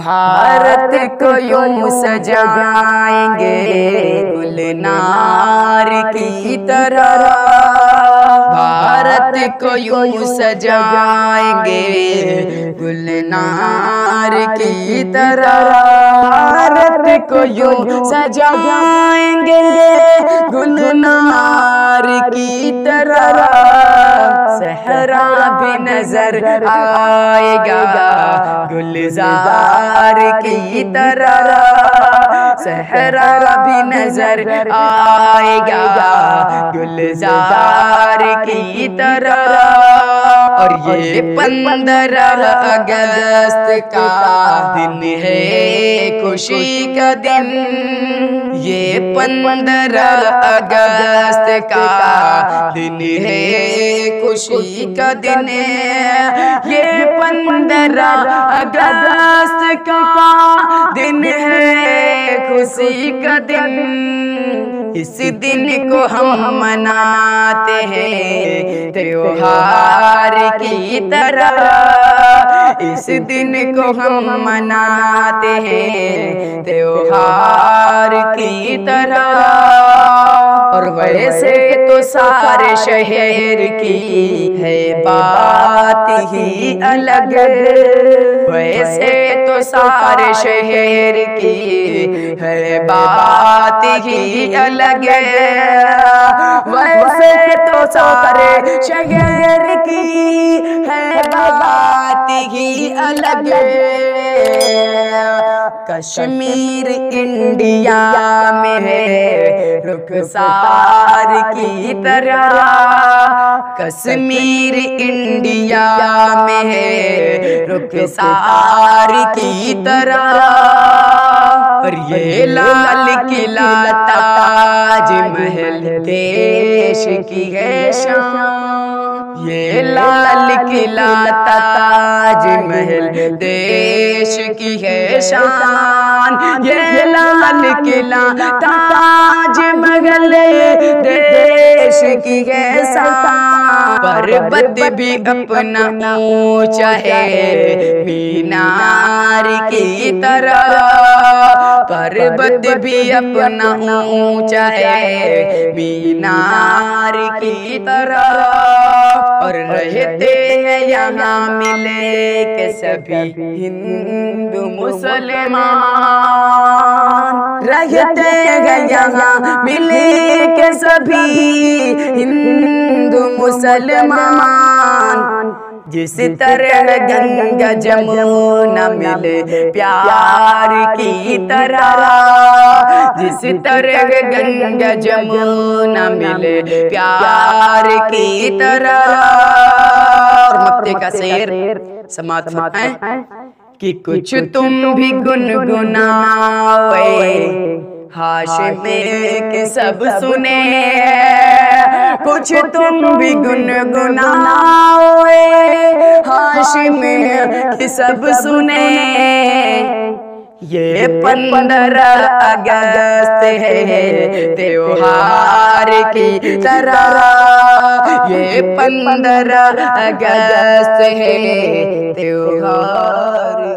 भारत को यूं सजाएंगे गुलनार की तरह, भारत को यूं सजाएंगे गुलनार की तरह, भारत को यूं सजाएंगे गुलनार की तरह। सहरा भी नजर आएगा गुलजार की तरह, सहरा भी नजर आएगा गुलजार की तरह। और ये 15 अगस्त का दिन है खुशी का दिन, ये 15 अगस्त का दिन है खुशी का दिन, ये 15 अगस्त का दिन है खुशी का दिन। इस दिन को हम मनाते हैं त्योहार की तरह, इस दिन को हम मनाते हैं त्योहार की तरह। और वैसे तो सारे शहर की है बात ही अलग, वैसे तो सारे शहर की है बात ही अलग, वैसे तो सारे शहर की है बात ही अलग। कश्मीर इंडिया में है रुखसार की तरह, कश्मीर इंडिया में है रुखसार की तरह। और ये लाल किला ताजमहल देश की है शान, ये लाल किला ताजमहल देश की है शान, ये लाल किला ताजमहल देश की है शान। पर्वत भी अपना ऊंचा है मीनार की तरह, पर्वत भी अपना ऊंचा है मीनार की तरह। और रहते हैं यहाँ मिले के सभी हिंदू मुसलमान, रहते हैं यहाँ मिले के सभी हिंदू मुसलमान। जिस तरह गंगा जमुना मिले प्यार की तरह, जिस तरह गंगा जमुना मिले प्यार की तरह। और मक्ते का शेर समात है कि कुछ तुम भी गुनगुनाओ हाशिम के सब सुने, कुछ तुम भी गुनगुनाओ हाशिम के सब सुने। ये 15 अगस्त है त्योहार की तरह, ये 15 अगस्त है त्योहार